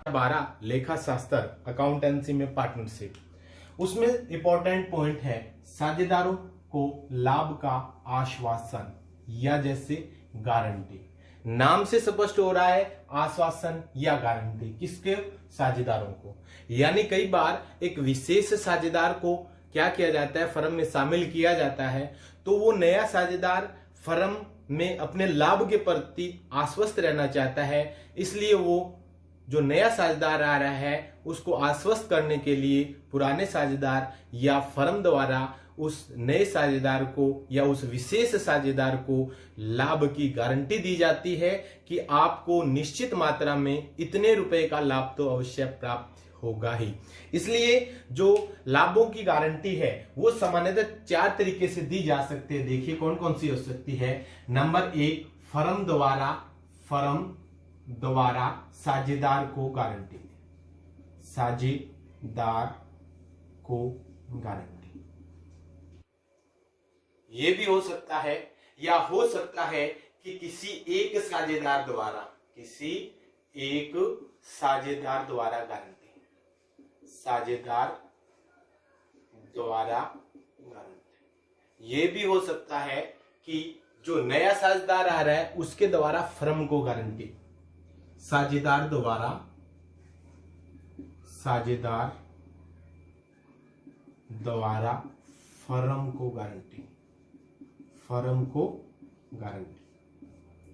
12 लेखा शास्त्र अकाउंटेंसी में पार्टनरशिप। उसमें इंपॉर्टेंट पॉइंट है साझेदारों को लाभ का आश्वासन या जैसे गारंटी। नाम से स्पष्ट हो रहा है आश्वासन या गारंटी किसके? साझेदारों को। यानी कई बार एक विशेष साझेदार को क्या किया जाता है, फर्म में शामिल किया जाता है, तो वो नया साझेदार फर्म में अपने लाभ के प्रति आश्वस्त रहना चाहता है, इसलिए वो जो नया साझेदार आ रहा है उसको आश्वस्त करने के लिए पुराने साझेदार या फर्म द्वारा उस नए साझेदार को या उस विशेष साझेदार को लाभ की गारंटी दी जाती है कि आपको निश्चित मात्रा में इतने रुपए का लाभ तो अवश्य प्राप्त होगा ही। इसलिए जो लाभों की गारंटी है वो सामान्यतः 4 तरीके से दी जा सकती है। देखिए कौन कौन सी हो सकती है। नंबर 1, फर्म द्वारा साझेदार को गारंटी, साझेदार को गारंटी। ये भी हो सकता है या हो सकता है कि किसी एक साझेदार द्वारा गारंटी, साझेदार द्वारा गारंटी। ये भी हो सकता है कि जो नया साझेदार आ रहा है उसके द्वारा फर्म को गारंटी, साझेदार द्वारा फर्म को गारंटी।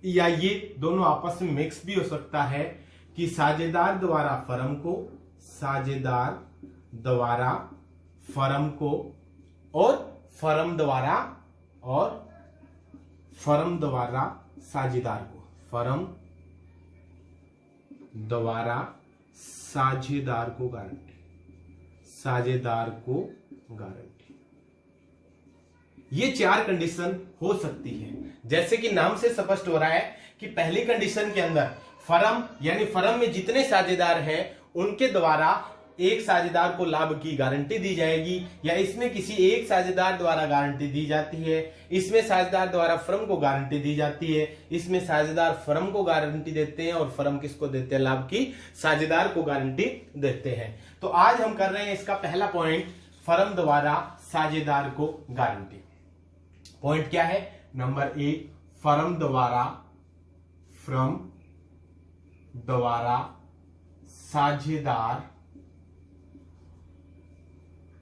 या ये दोनों आपस में मिक्स भी हो सकता है कि साझेदार द्वारा फर्म को, साझेदार द्वारा फर्म को और फर्म द्वारा साझेदार को, फर्म द्वारा साझेदार को गारंटी, साझेदार को गारंटी। ये 4 कंडीशन हो सकती है। जैसे कि नाम से स्पष्ट हो रहा है कि पहली कंडीशन के अंदर फर्म यानी फर्म में जितने साझेदार हैं उनके द्वारा एक साझेदार को लाभ की गारंटी दी जाएगी, या इसमें किसी एक साझेदार द्वारा गारंटी दी जाती है, इसमें साझेदार द्वारा फर्म को गारंटी दी जाती है, इसमें साझेदार फर्म को गारंटी देते हैं और फर्म किसको देते हैं? लाभ की साझेदार को गारंटी देते हैं। तो आज हम कर रहे हैं इसका पहला पॉइंट, फर्म द्वारा साझेदार को गारंटी। पॉइंट क्या है? नंबर 1, फर्म द्वारा साझेदार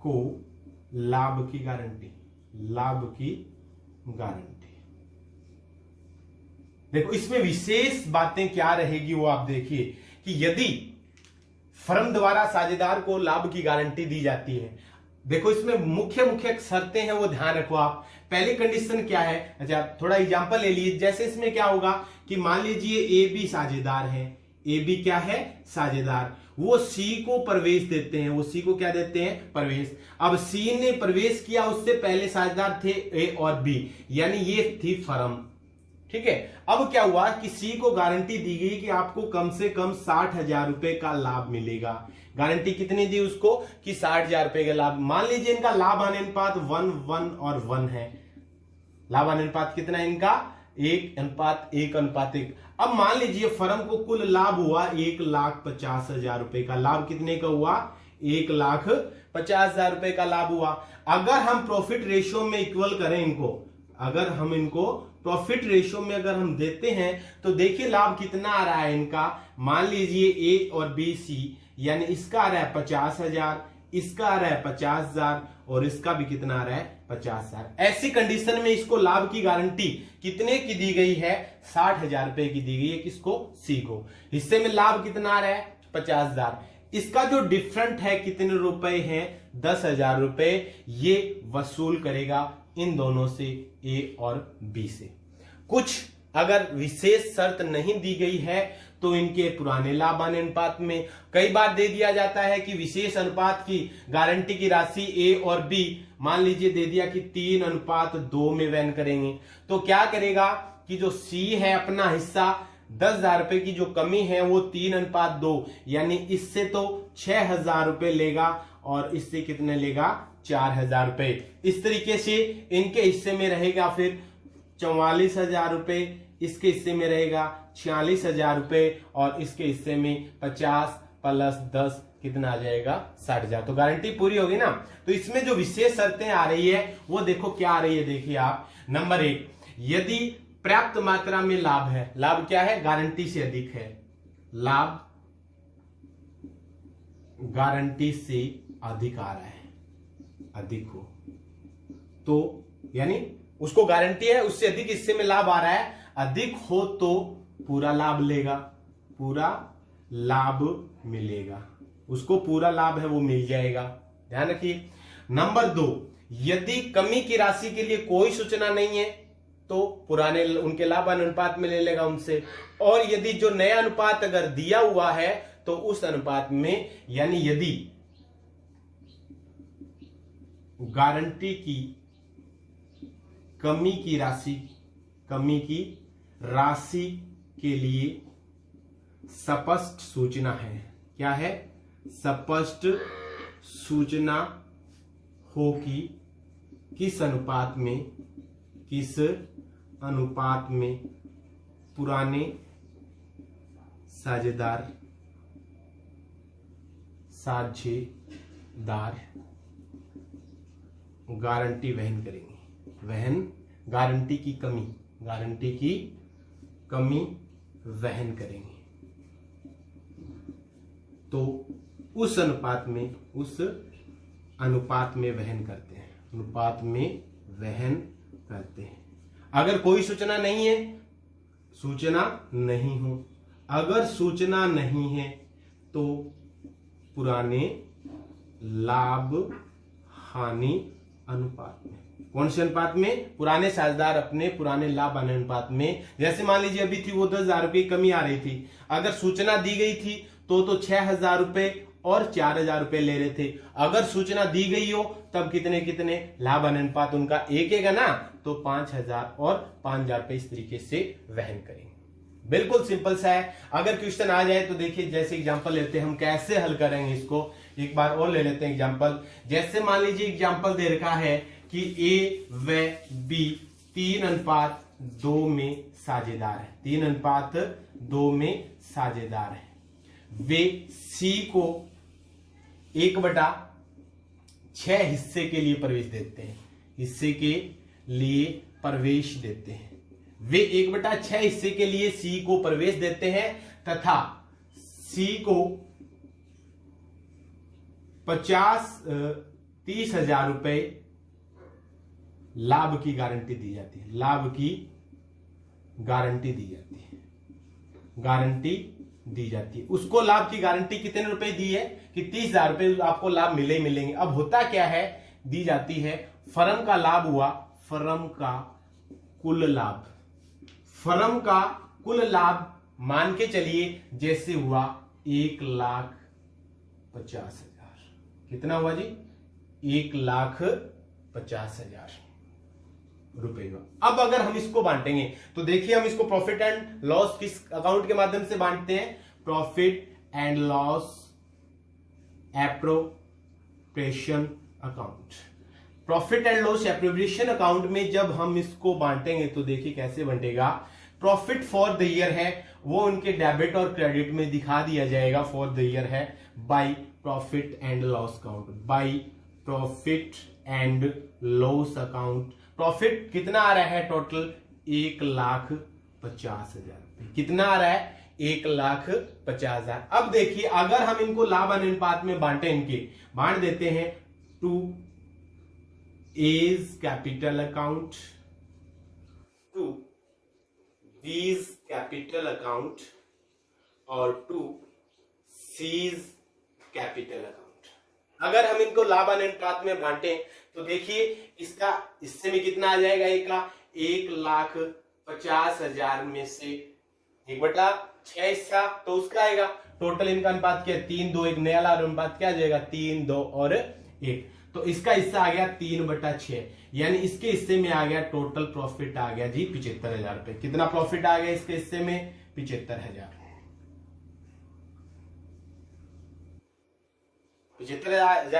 को लाभ की गारंटी, देखो इसमें विशेष बातें क्या रहेगी वो आप देखिए कि यदि फर्म द्वारा साझेदार को लाभ की गारंटी दी जाती है, देखो इसमें मुख्य शर्तें हैं वो ध्यान रखो आप। पहली कंडीशन क्या है? अच्छा थोड़ा एग्जांपल ले लीजिए। जैसे इसमें क्या होगा कि मान लीजिए ए बी साझेदार है, ए बी क्या है? साझेदार। वो सी को प्रवेश देते हैं, वो सी को क्या देते हैं? प्रवेश। अब सी ने प्रवेश किया, उससे पहले साझेदार थे ए और बी, यानी ये थी फर्म, ठीक है। अब क्या हुआ कि सी को गारंटी दी गई कि आपको कम से कम 60,000 रुपए का लाभ मिलेगा। गारंटी कितनी दी उसको? कि 60,000 रुपए का लाभ। मान लीजिए इनका लाभ आने अनुपात 1 और 1 है। लाभ आने अनुपात कितना है इनका? 1:1:1। अब मान लीजिए फर्म को कुल लाभ हुआ 1,50,000 रुपए का। लाभ कितने का हुआ? 1,50,000 रुपए का लाभ हुआ। अगर हम प्रॉफिट रेशियो में इक्वल करें इनको, अगर हम इनको प्रॉफिट रेशियो में अगर हम देते हैं तो देखिए लाभ कितना आ रहा है इनका। मान लीजिए ए और बी सी, यानी इसका आ रहा है 50,000, इसका आ रहा है 50,000 और इसका भी कितना आ रहा है? 50,000। ऐसी कंडीशन में इसको लाभ की गारंटी कितने की दी गई है? 60,000 रुपए की दी गई है। किसको? सी को। हिस्से में लाभ कितना आ रहा है? 50,000। इसका जो डिफरेंट है कितने रुपए हैं? 10,000 रुपए ये वसूल करेगा इन दोनों से, ए और बी से। कुछ अगर विशेष शर्त नहीं दी गई है तो इनके पुराने लाभ आने अनुपात में कई बार दे दिया जाता है कि विशेष अनुपात की गारंटी की राशि ए और बी मान लीजिए दे दिया कि 3:2 में वहन करेंगे। तो क्या करेगा कि जो सी है अपना हिस्सा 10,000 रुपए की जो कमी है वो 3:2 यानी इससे तो 6,000 रुपए लेगा और इससे कितने लेगा? 4,000 रुपए। इस तरीके से इनके हिस्से में रहेगा फिर 44,000 रुपए, इसके हिस्से में रहेगा 46,000 रुपए और इसके हिस्से में 50, प्लस 10 कितना आ जाएगा 60,000। तो गारंटी पूरी होगी ना। तो इसमें जो विशेष शर्तें आ रही है वो देखो क्या आ रही है, देखिए आप। नंबर 1, यदि पर्याप्त मात्रा में लाभ है, लाभ क्या है, गारंटी से अधिक है, लाभ गारंटी से अधिक आ रहा है, अधिक हो तो यानी उसको गारंटी है उससे अधिक हिस्से में लाभ आ रहा है, अधिक हो तो पूरा लाभ लेगा, पूरा लाभ मिलेगा, उसको पूरा लाभ है वो मिल जाएगा, ध्यान रखिए। नंबर 2, यदि कमी की राशि के लिए कोई सूचना नहीं है तो पुराने उनके लाभ अनुपात में ले लेगा उनसे, और यदि जो नया अनुपात अगर दिया हुआ है तो उस अनुपात में, यानी यदि गारंटी की कमी की राशि के लिए स्पष्ट सूचना है, क्या है, स्पष्ट सूचना हो कि किस अनुपात में पुराने साझेदार गारंटी वहन करेंगे, गारंटी की कमी वहन करेंगे, तो उस अनुपात में वहन करते हैं, अगर कोई सूचना नहीं है, अगर सूचना नहीं है तो पुराने लाभ हानि अनुपात में, कौन से अनुपात में, पुराने साझेदार अपने पुराने लाभ हानि अनुपात में। जैसे मान लीजिए अभी थी वो 10,000 रुपये कमी आ रही थी, अगर सूचना दी गई थी तो 6,000 रुपए और 4,000 रुपए ले रहे थे, अगर सूचना दी गई हो तब कितने लाभ हानि अनुपात उनका एक है ना, तो 5,000 और 5,000 रुपए इस तरीके से वहन करेंगे। बिल्कुल सिंपल सा है। अगर क्वेश्चन आ जाए तो देखिए, जैसे एग्जांपल लेते हैं हम, कैसे हल करेंगे इसको, एक बार और ले लेते हैं एग्जांपल। जैसे मान लीजिए एग्जांपल दे रखा है कि ए व बी 3:2 में साझेदार है, 3:2 में साझेदार है, वे सी को 1/6 हिस्से के लिए प्रवेश देते हैं, वे 1/6 हिस्से के लिए सी को प्रवेश देते हैं तथा सी को 30,000 रुपए लाभ की गारंटी दी जाती है, उसको लाभ की गारंटी कितने रुपए दी है कि 30,000 रुपए आपको लाभ मिलेंगे। अब होता क्या है, दी जाती है फर्म का लाभ हुआ, फर्म का कुल लाभ मान के चलिए जैसे हुआ 1,50,000, कितना हुआ जी, 1,50,000 रुपए हुआ। अब अगर हम इसको बांटेंगे तो देखिए, हम इसको प्रॉफिट एंड लॉस किस अकाउंट के माध्यम से बांटते हैं, profit and loss appropriation account. Profit and loss appropriation account में जब हम इसको बांटेंगे तो देखिए कैसे बंटेगा। प्रॉफिट फॉर द ईयर है वो उनके डेबिट और क्रेडिट में दिखा दिया जाएगा, फॉर द ईयर है, by profit and loss account, by profit and loss account. Profit कितना आ रहा है टोटल, 1,50,000 रुपए, कितना आ रहा है, 1,50,000। अब देखिए, अगर हम इनको लाभ अनुपात में बांट देते हैं two as capital account, to B's capital account और टू सीज कैपिटल अकाउंट। अगर हम इनको लाभ अनुपात में बांटें तो देखिए इसका हिस्से में कितना आ जाएगा, 1,50,000 में से 1/6 हिस्सा तो उसका आएगा। टोटल इनका अनुपात क्या है, 3:2, नया लाभ अनुपात क्या आ जाएगा, 3:2 और 1, तो इसका हिस्सा आ गया 3/6, यानी इसके हिस्से में आ गया टोटल प्रॉफिट आ गया जी 75,000 रुपए। कितना प्रॉफिट आ गया इसके हिस्से में, 75,000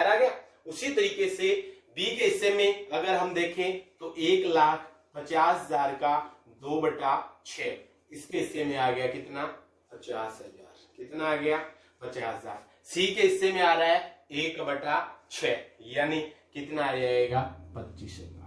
आ गया। उसी तरीके से बी के हिस्से में अगर हम देखें तो 1,50,000 का 2/6, इसके हिस्से में आ गया कितना, 50,000, कितना आ गया 50,000। सी के हिस्से में आ रहा है 1/6, यानी कितना आ जाएगा 25,000।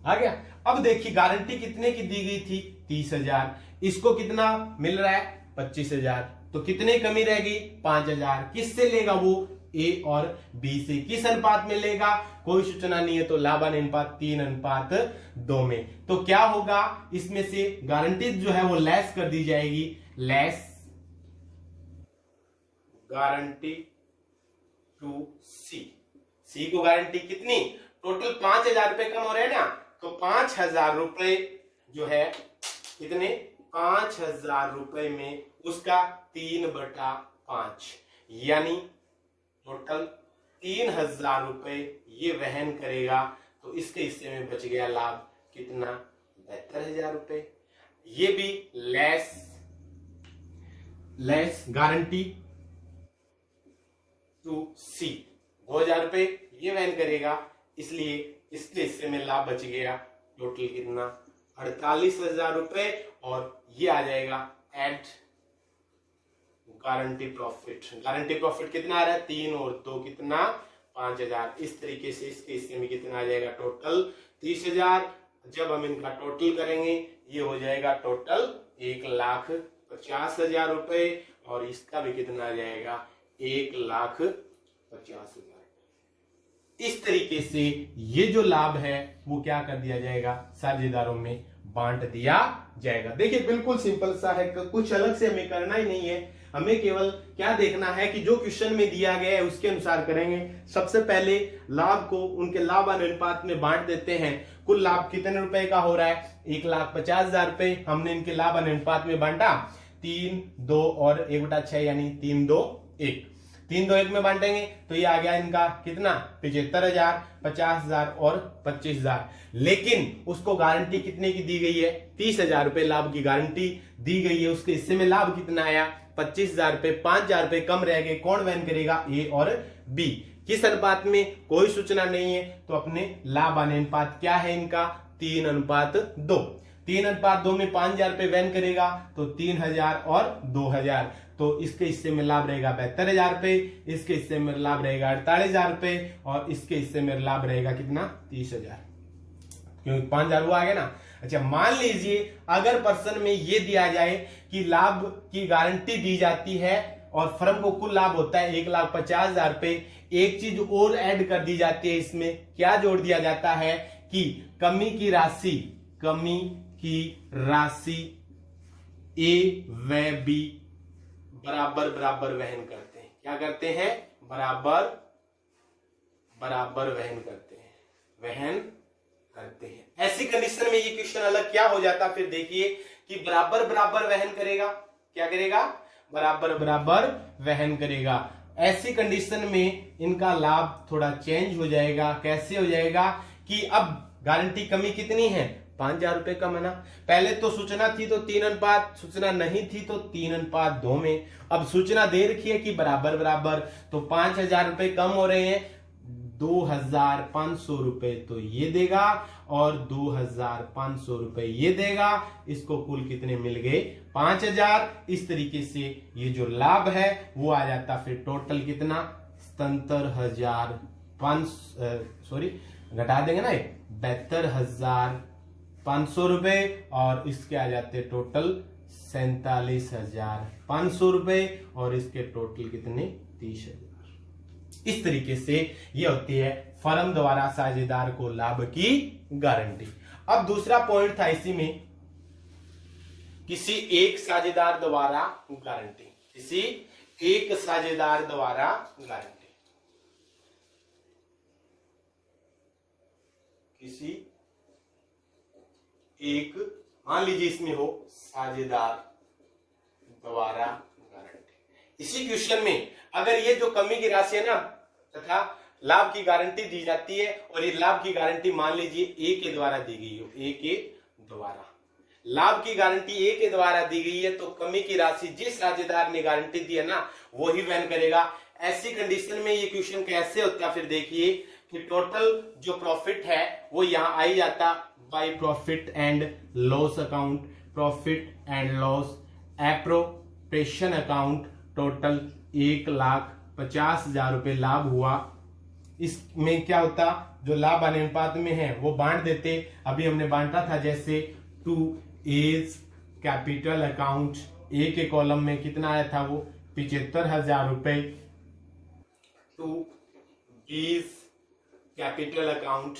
आ गया। अब देखिए गारंटी कितने की दी गई थी 30,000, इसको कितना मिल रहा है 25,000, तो कितने कमी रह गई 5,000। किससे लेगा वो ए और बी से। किस अनुपात में लेगा कोई सूचना नहीं है, तो लाभान अनुपात 3:2 में। तो क्या होगा इसमें से गारंटी जो है वो लेस कर दी जाएगी, लेस गारंटी टू सी। सी को गारंटी कितनी, टोटल 5,000 रुपए कम हो रहे हैं ना, तो 5,000 रुपए जो है कितने 5,000 रुपए में उसका 3/5, यानी टोटल 3,000 रुपए ये वहन करेगा। तो इसके हिस्से में बच गया लाभ कितना 72,000 रुपए। ये भी लेस गारंटी टू सी 2,000 रुपए ये वहन करेगा, इसलिए इसके हिस्से में लाभ बच गया टोटल कितना 48,000 रुपए। और ये आ जाएगा add guarantee profit. Guarantee profit कितना आ रहा है 3 और 2 कितना 5,000। इस तरीके से इसके हिस्से में कितना आ जाएगा टोटल 30,000। जब हम इनका टोटल करेंगे ये हो जाएगा टोटल 1,50,000 रुपए, और इसका भी कितना आ जाएगा 1,50,000। इस तरीके से ये जो लाभ है वो क्या कर दिया जाएगा साझेदारों में बांट दिया जाएगा। देखिए बिल्कुल सिंपल सा है, कुछ अलग से हमें करना ही नहीं है, हमें केवल क्या देखना है कि जो क्वेश्चन में दिया गया है उसके अनुसार करेंगे। सबसे पहले लाभ को उनके लाभ अनुपात में बांट देते हैं। कुल लाभ कितने रुपए का हो रहा है 1,50,000 रुपए, हमने इनके लाभ अनुपात में बांटा 3, 2 और 1/6, यानी 3, 2, 1। 3, 2, 1 में बांटेंगे तो ये आ गया इनका कितना 75,000, 50,000 और 25,000। लेकिन उसको गारंटी कितने की दी गई है 30,000 रुपए लाभ की गारंटी दी गई है। उसके हिस्से में लाभ कितना आया 25,000 रुपए। 5,000 रुपए कम रह गए, कौन वहन करेगा ए और बी। किस अनुपात में कोई सूचना नहीं है, तो अपने लाभ अनुपात क्या है इनका 3:2। 3:2 में 5,000 रुपए वहन करेगा तो 3,000 और 2,000, तो इसके हिस्से में लाभ रहेगा 72,000 रुपए, इसके हिस्से में लाभ रहेगा 48,000 रुपए, और इसके हिस्से में लाभ रहेगा कितना 30,000, क्योंकि 5,000 वो आ गया ना। अच्छा मान लीजिए अगर प्रश्न में ये दिया जाए कि लाभ की गारंटी दी जाती है और फर्म को कुल लाभ होता है 1,50,000 रुपए, एक चीज और ऐड कर दी जाती है, इसमें क्या जोड़ दिया जाता है कि कमी की राशि ए व बी बराबर बराबर वहन करते हैं। क्या करते हैं बराबर वहन करते हैं। ऐसी कंडीशन में ये क्वेश्चन अलग क्या हो जाता, फिर देखिए कि बराबर बराबर वहन करेगा, क्या करेगा बराबर बराबर वहन करेगा। ऐसी कंडीशन में इनका लाभ थोड़ा चेंज हो जाएगा। कैसे हो जाएगा कि अब गारंटी कमी कितनी है 5,000 रुपए कम है ना। पहले तो सूचना थी तो 3 अनुपात, सूचना नहीं थी तो 3:2 में। अब सूचना दे रखी है कि बराबर बराबर, तो 5,000 रुपए कम हो रहे हैं, 2,500 रुपए तो ये देगा और 2,500 रुपए ये देगा। इसको कुल कितने मिल गए 5,000। इस तरीके से ये जो लाभ है वो आ जाता फिर टोटल कितना 77,500 घटा देंगे ना 72,500 रुपए, और इसके आ जाते टोटल 47,500 रुपए, और इसके टोटल कितने 30,000। इस तरीके से ये होती है फर्म द्वारा साझेदार को लाभ की गारंटी। अब दूसरा पॉइंट था इसी में, किसी एक साझेदार द्वारा गारंटी, किसी एक साझेदार द्वारा गारंटी, किसी एक मान लीजिए इसमें हो साझेदार द्वारा गारंटी। इसी क्वेश्चन में अगर ये जो कमी की राशि है ना तथा लाभ की गारंटी दी जाती है, और ये लाभ की गारंटी मान लीजिए ए के द्वारा दी गई हो, ए के द्वारा लाभ की गारंटी ए के द्वारा दी गई है, तो कमी की राशि जिस साझेदार ने गारंटी दी है ना वो ही वहन करेगा। ऐसी कंडीशन में ये क्वेश्चन कैसे होता है, फिर देखिए कि टोटल जो प्रॉफिट है वो यहां आ ही जाता by profit and loss account, profit and loss, appropriation account, total 1,50,000 रुपए लाभ हुआ। इसमें क्या होता, जो लाभ अनुपात में है वो बांट देते, अभी हमने बांटा था जैसे टू एज कैपिटल अकाउंट, ए के कॉलम में कितना आया था वो 75,000 रुपए, टू बीज कैपिटल अकाउंट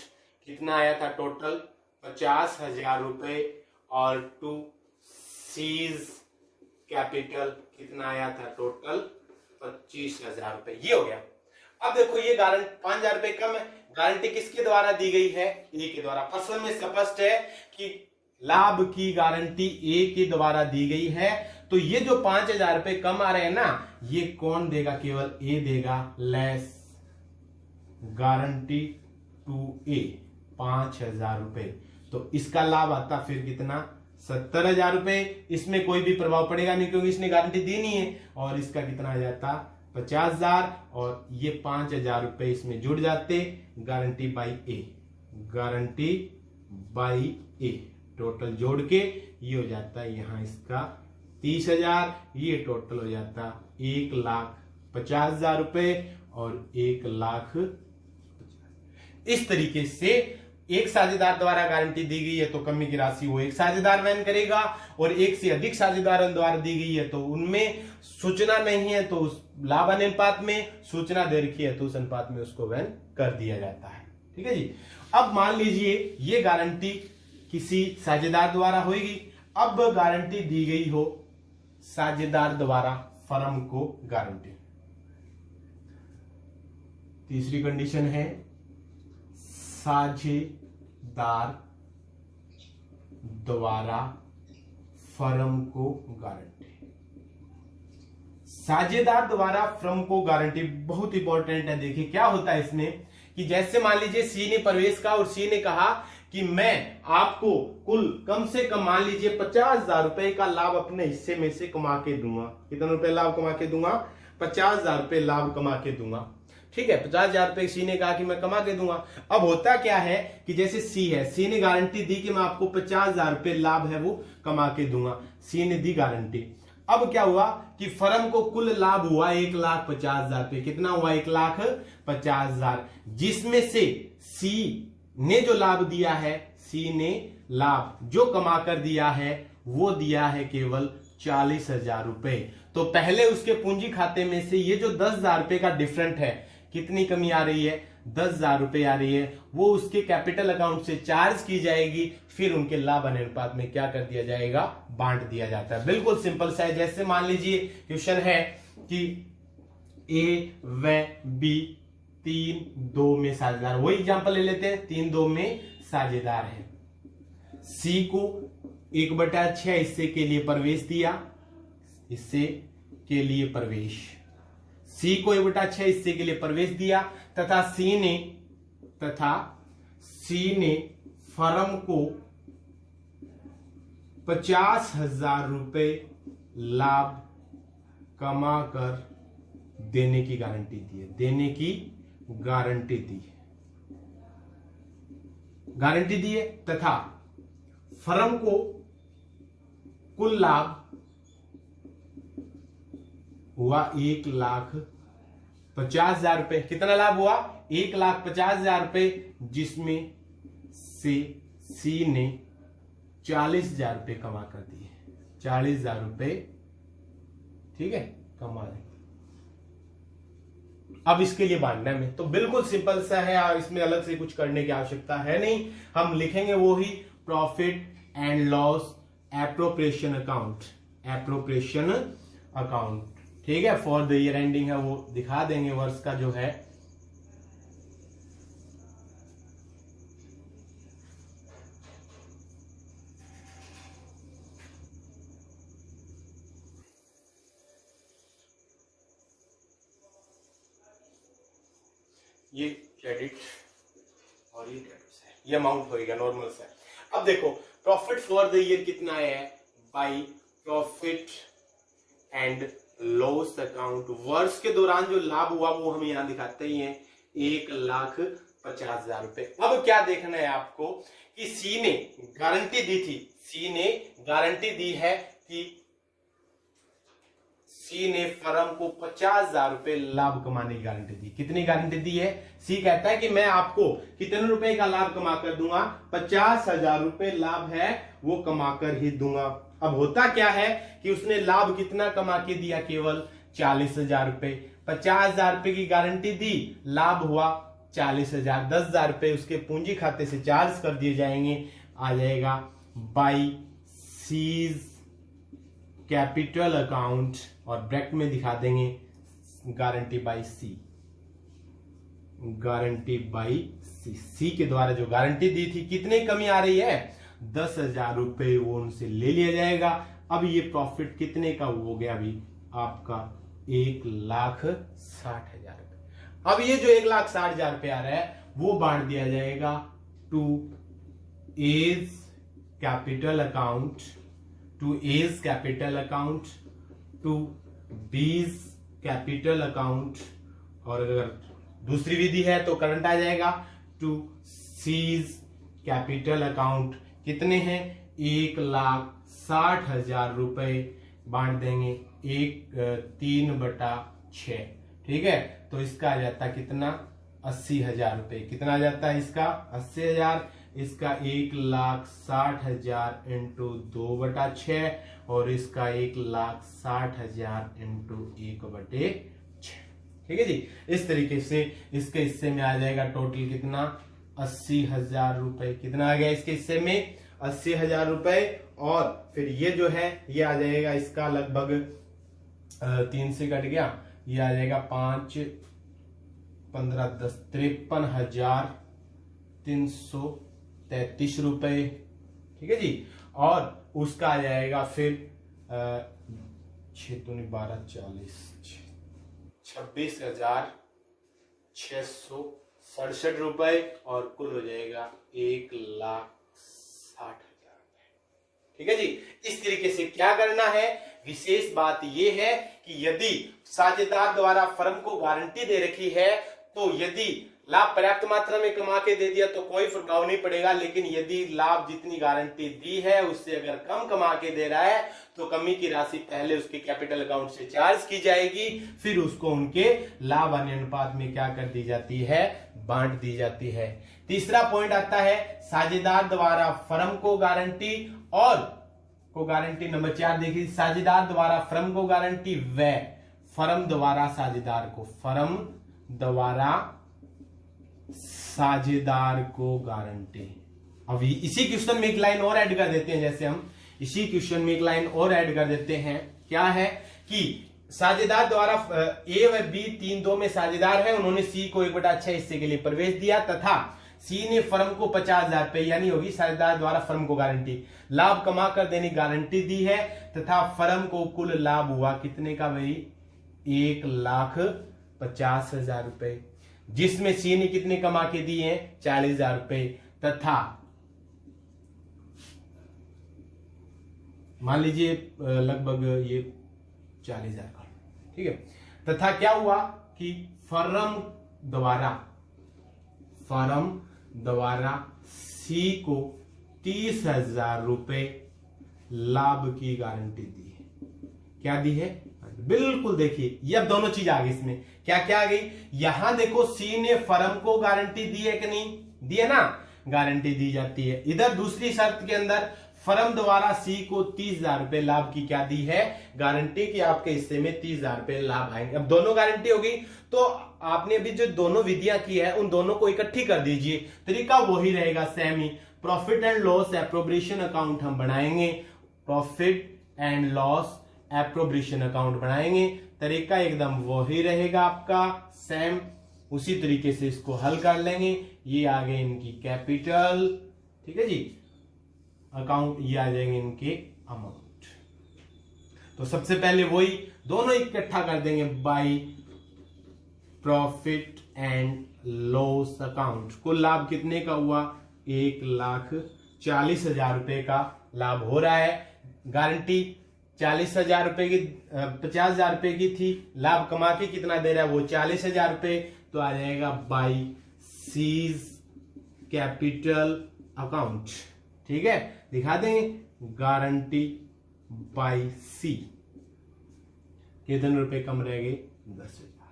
कितना आया था टोटल 50,000 रुपए, और टू सीज कैपिटल कितना आया था टोटल 25,000 रुपए। ये हो गया। अब देखो ये गारंटी 5,000 रुपए कम है, गारंटी किसके द्वारा दी गई है, ए के द्वारा। फसल में स्पष्ट है कि लाभ की गारंटी ए के द्वारा दी गई है, तो ये जो 5,000 रुपए कम आ रहे हैं ना, ये कौन देगा, केवल ए देगा, लेस गारंटी टू ए 5,000 रुपए। तो इसका लाभ आता फिर कितना 70,000 रुपए। इसमें कोई भी प्रभाव पड़ेगा नहीं क्योंकि इसने गारंटी दी नहीं है, और इसका कितना आ जाता 50,000, और ये 5,000 रुपए इसमें जुड़ जाते, guarantee by A, guarantee by A total जोड़ के ये हो जाता है यहाँ इसका 30,000, ये टोटल हो जाता 1,50,000 रुपए और 1,00,000। इस तरीके से एक साझेदार द्वारा गारंटी दी गई है तो कमी की राशि वो एक साझेदार वहन करेगा, और एक से अधिक साझेदारों द्वारा दी गई है तो उनमें सूचना नहीं है तो उस लाभ अनुपात में, सूचना दे रखी है तो उस अनुपात में उसको वहन कर दिया जाता है। ठीक है जी। अब मान लीजिए ये गारंटी किसी साझेदार द्वारा होगी, अब गारंटी दी गई हो साझेदार द्वारा फर्म को गारंटी। तीसरी कंडीशन है साझेदार द्वारा फर्म को गारंटी। साझेदार द्वारा फर्म को गारंटी बहुत इंपॉर्टेंट है। देखिए क्या होता है इसमें कि जैसे मान लीजिए सी ने प्रवेश का, और सी ने कहा कि मैं आपको कुल कम से कम मान लीजिए 50,000 रुपए का लाभ अपने हिस्से में से कमा के दूंगा। कितना रुपए लाभ कमा के दूंगा, 50,000 रुपए लाभ कमा के दूंगा। ठीक है, 50,000 रुपए सी ने कहा कि मैं कमा के दूंगा। अब होता क्या है कि जैसे सी है, सी ने गारंटी दी कि मैं आपको 50,000 रुपए लाभ है वो कमा के दूंगा, सी ने दी गारंटी। अब क्या हुआ कि फर्म को कुल लाभ हुआ 1,50,000 रुपए। कितना हुआ 1,50,000, जिसमें से सी ने जो लाभ दिया है, सी ने लाभ जो कमा कर दिया है वो दिया है केवल 40,000 रुपए। तो पहले उसके पूंजी खाते में से ये जो 10,000 रुपए का डिफरेंट है, कितनी कमी आ रही है 10,000 रुपए आ रही है, वो उसके कैपिटल अकाउंट से चार्ज की जाएगी, फिर उनके लाभ अनुपात में क्या कर दिया जाएगा, बांट दिया जाता है। बिल्कुल सिंपल सा है। जैसे मान लीजिए क्वेश्चन है कि ए व बी 3-2 में साझेदार, वही एग्जांपल ले लेते हैं, 3-2 में साझेदार है। सी को 1/6 हिस्से के लिए प्रवेश दिया, हिस्से के लिए प्रवेश, सी को 1/6 हिस्से के लिए प्रवेश दिया, तथा सी ने फर्म को 50,000 रुपए लाभ कमा कर देने की गारंटी दी है, देने की गारंटी दी है, गारंटी दी है, तथा फर्म को कुल लाभ हुआ 1,50,000 रुपए। कितना लाभ हुआ 1,50,000 रुपए, जिसमें से सी ने 40,000 रुपए कमा कर दिए, 40,000 रुपए, ठीक है, कमा रहे। अब इसके लिए बांटना में तो बिल्कुल सिंपल सा है, और इसमें अलग से कुछ करने की आवश्यकता है नहीं। हम लिखेंगे वो ही profit and loss appropriation account, appropriation account, ठीक है, फॉर द ईयर एंडिंग है, वो दिखा देंगे वर्ष का जो है। ये क्रेडिट और ये डेबिट है, ये अमाउंट होएगा नॉर्मल से। अब देखो प्रॉफिट फॉर द ईयर कितना है, by profit and loss account, वर्ष के दौरान जो लाभ हुआ वो हम यहां दिखाते ही हैं 1,50,000 रुपए। अब क्या देखना है आपको कि सी ने गारंटी दी थी, सी ने गारंटी दी है कि सी ने फर्म को 50,000 रुपए लाभ कमाने की गारंटी दी। कितनी गारंटी दी है? सी कहता है कि मैं आपको कितने रुपए का लाभ कमा कर दूंगा, 50,000 रुपए लाभ है वो कमा कर ही दूंगा। अब होता क्या है कि उसने लाभ कितना कमा के दिया? केवल 40,000 रुपए। 50,000 रुपए की गारंटी दी, लाभ हुआ 40,000। 10,000 रुपए उसके पूंजी खाते से चार्ज कर दिए जाएंगे, आ जाएगा बाई सीज कैपिटल अकाउंट, और ब्रैकेट में दिखा देंगे guarantee by C. Guarantee by C, C के द्वारा जो गारंटी दी थी, कितनी कमी आ रही है? 10,000 रुपए वो उनसे ले लिया जाएगा। अब ये प्रॉफिट कितने का हो गया? अभी आपका 1,60,000 रुपए। अब ये जो 1,60,000 रुपए आ रहा है वो बांट दिया जाएगा to as capital account, to as capital account, to B's capital account, और अगर दूसरी विधि है तो करंट आ जाएगा, टू सीज कैपिटल अकाउंट। कितने हैं? 1,60,000 रुपए बांट देंगे 3/6। ठीक है, तो इसका आ जाता कितना? 80,000 रुपए। कितना आ जाता है इसका? 80,000। इसका 1,60,000 इंटू 2/6, और इसका 1,60,000 इंटू 1/6। ठीक है जी। इस तरीके से इसके हिस्से में आ जाएगा टोटल कितना? 80,000 रुपए। कितना आ गया इसके हिस्से में? 80,000 रुपए। और फिर ये जो है ये आ जाएगा इसका लगभग 3 से कट गया, ये आ जाएगा 5, 15, 10, 53,333 रुपए। ठीक है जी। और उसका आ जाएगा फिर 6 दूनी 12, 40, 26,667 रुपए, और कुल हो जाएगा 1,60,000 रुपए। ठीक है जी। इस तरीके से क्या करना है? विशेष बात यह है कि यदि साझेदार द्वारा फर्म को गारंटी दे रखी है तो यदि लाभ पर्याप्त मात्रा में कमा के दे दिया तो कोई प्रभाव नहीं पड़ेगा, लेकिन यदि लाभ जितनी गारंटी दी है उससे अगर कम कमा के दे रहा है तो कमी की राशि पहले उसके कैपिटल अकाउंट से चार्ज की जाएगी, फिर उसको उनके लाभ अनुपात में क्या कर दी जाती है? बांट दी जाती है। तीसरा पॉइंट आता है साझेदार द्वारा फर्म को गारंटी, और को गारंटी नंबर 4 देखिए, साझेदार द्वारा फर्म को गारंटी व फर्म द्वारा साझेदार को, फर्म द्वारा साझेदार को गारंटी। अभी इसी क्वेश्चन में एक लाइन और ऐड कर देते हैं, जैसे हम इसी क्वेश्चन में एक लाइन और ऐड कर देते हैं। क्या है कि साझेदार द्वारा ए व बी 3-2 में साझेदार है, उन्होंने सी को 1/6 हिस्से के लिए प्रवेश दिया तथा सी ने फर्म को 50,000 रुपए यानी होगी साझेदार द्वारा फर्म को गारंटी, लाभ कमा कर देने गारंटी दी है तथा फर्म को कुल लाभ हुआ कितने का भाई? 1,50,000 रुपए, जिसमें सी ने कितने कमा के दिए हैं? 40,000 रुपए, तथा मान लीजिए लगभग ये 40,000 का। ठीक है, तथा क्या हुआ कि फर्म द्वारा सी को 30,000 रुपए लाभ की गारंटी दी है। क्या दी है? बिल्कुल देखिए, ये अब दोनों चीज आ गई इसमें। क्या क्या आ गई? यहां देखो सी ने फर्म को गारंटी दी है कि नहीं? दी है ना, गारंटी दी जाती है। इधर दूसरी शर्त के अंदर फर्म द्वारा सी को 30,000 रुपए लाभ की क्या दी है? गारंटी की आपके हिस्से में 30,000 रुपए लाभ आएंगे। अब दोनों गारंटी होगी तो आपने अभी जो दोनों विधियां की है उन दोनों को इकट्ठी कर दीजिए। तरीका वही रहेगा, same he. Profit and loss appropriation account हम बनाएंगे, profit and loss appropriation account बनाएंगे। तरीका एकदम वही रहेगा आपका, सेम। उसी तरीके से इसको हल कर लेंगे। ये आ गए इनकी कैपिटल, ठीक है जी, अकाउंट, ये आ जाएंगे इनके अमाउंट। तो सबसे पहले वही दोनों इकट्ठा कर देंगे, by profit and loss account. कुल लाभ कितने का हुआ? 1,40,000 रुपए का लाभ हो रहा है। गारंटी 40,000 रुपए की 50,000 रुपए की थी, लाभ कमा के कितना दे रहा है? वो 40,000 रुपए। तो आ जाएगा बाई सीज कैपिटल अकाउंट। ठीक है, दिखा देंगे गारंटी बाई सी। कितने रुपए कम रह गए? 10,000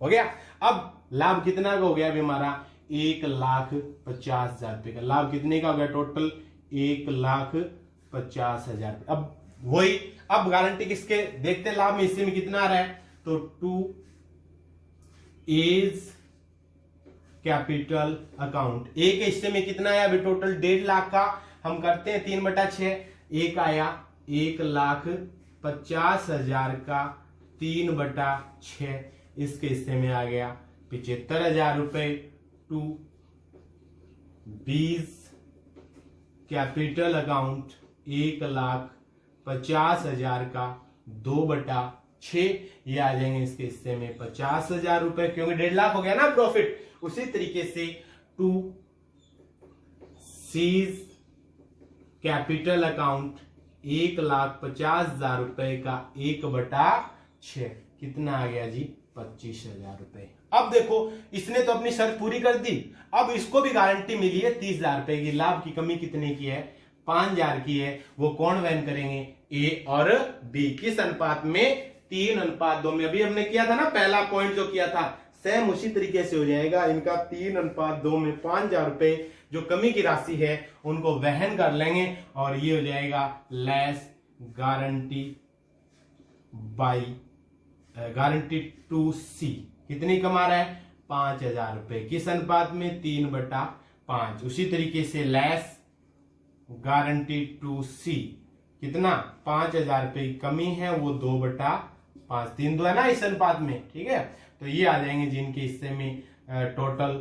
हो गया। अब लाभ कितना का हो गया अभी हमारा? 1,50,000 रुपए का लाभ कितने का हो गया टोटल? 1,50,000। अब वही, अब गारंटी किसके देखते हैं लाभ में हिस्से में कितना आ रहा है, तो 2 एज कैपिटल अकाउंट। एक हिस्से में कितना आया अभी टोटल? 1.5 लाख का। हम करते हैं 3/6। एक आया 1,50,000 का 3/6, इसके हिस्से में आ गया 75,000 रुपए। 2 बीज कैपिटल अकाउंट 1,50,000 का 2/6, ये आ जाएंगे इसके हिस्से में 50,000 रुपए, क्योंकि 1.5 लाख हो गया ना प्रॉफिट। उसी तरीके से 2 सीज कैपिटल अकाउंट 1,50,000 रुपए का 1/6, कितना आ गया जी? 25,000 रुपए। अब देखो इसने तो अपनी शर्त पूरी कर दी, अब इसको भी गारंटी मिली है 30,000 रुपए की। लाभ की कमी कितने की है? 5,000 की है। वो कौन वहन करेंगे? ए और बी। किस अनुपात में? 3:2 में। अभी हमने किया था ना पहला पॉइंट जो किया था, सेम उसी तरीके से हो जाएगा इनका। 3:2 में 5,000 रुपए जो कमी की राशि है उनको वहन कर लेंगे, और ये हो जाएगा less guarantee by guarantee to C. कितनी कमा रहा है? 5,000 रुपए। किस अनुपात में? 3/5। उसी तरीके से लेस गारंटी टू सी, कितना? 5,000 रुपए की कमी है, वो 2/5। 3 है ना इस अनुपात में, ठीक है। तो ये आ जाएंगे जिनके हिस्से में टोटल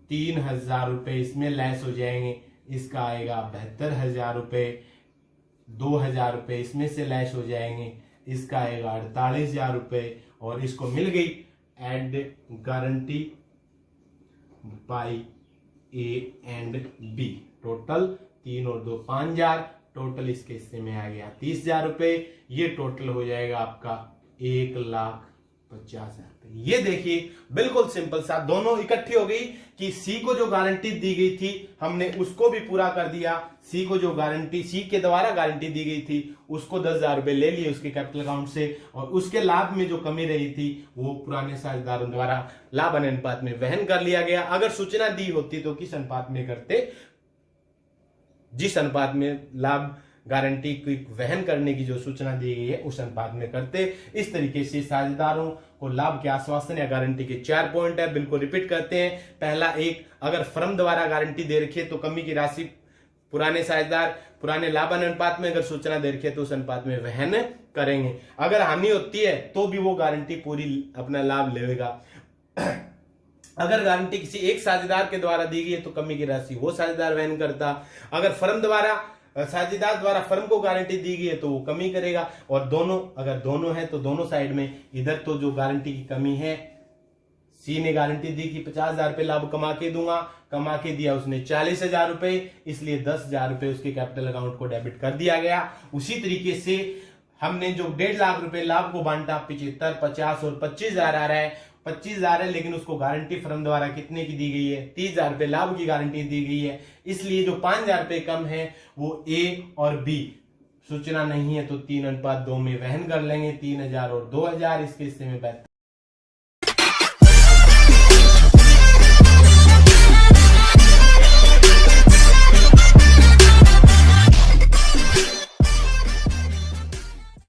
3,000 रुपए इसमें लेस हो जाएंगे। इसका आएगा 72,000 रुपए। 2,000 रुपए इसमें से लेस हो जाएंगे, इसका आएगा 48,000 रुपए। और इसको मिल गई add guarantee by A and B. Total 3 और 2 5,000, टोटल इसके हिस्से में आ गया 30,000 रुपए। ये टोटल हो जाएगा आपका 1,50,000 रुपए। ये देखिए बिल्कुल सिंपल सा, दोनों इकट्ठी हो गई कि सी को जो गारंटी दी गई थी हमने उसको भी पूरा कर दिया। सी को जो गारंटी, सी के द्वारा गारंटी दी गई थी उसको 10,000 रुपए ले लिए उसके कैपिटल अकाउंट से, और उसके लाभ में जो कमी रही थी वो पुराने साझेदारों द्वारा लाभ अनुपात में वहन कर लिया गया। अगर सूचना दी होती तो किस अनुपात में करते? जिस अनुपात में लाभ गारंटी की वहन करने की जो सूचना दी गई है उस अनुपात में करते। इस तरीके से साझेदारों को लाभ के आश्वासन या गारंटी के 4 पॉइंट है, बिल्कुल रिपीट करते हैं। पहला, एक, अगर फर्म द्वारा गारंटी दे रखी है तो कमी की राशि पुराने साझेदार पुराने लाभ अनुपात में अगर सूचना दे रखी है तो उस अनुपात में वहन करेंगे। अगर हानि होती है तो भी वो गारंटी पूरी अपना लाभ लेगा। अगर गारंटी किसी एक साझेदार के द्वारा दी गई है तो कमी की राशि वो साझेदार वहन करता। अगर फर्म द्वारा साझेदार द्वारा फर्म को गारंटी दी गई है तो वो कमी करेगा। और दोनों, अगर दोनों है तो दोनों साइड में, इधर तो जो गारंटी की कमी है, सी ने गारंटी दी कि 50,000 रुपए लाभ कमा के दूंगा, कमा के दिया उसने 40,000 रुपए, इसलिए 10,000 रुपए उसके कैपिटल अकाउंट को डेबिट कर दिया गया। उसी तरीके से हमने जो 1.5 लाख रुपए लाभ को बांटा, 75, 50 और 25,000 आ रहा है। 25,000 है लेकिन उसको गारंटी फर्म द्वारा कितने की दी गई है? 30,000 रुपए लाभ की गारंटी दी गई है, इसलिए जो 5,000 रुपए कम है वो ए और बी, सूचना नहीं है तो 3:2 में वहन कर लेंगे। 3,000 और 2,000 इसके हिस्से में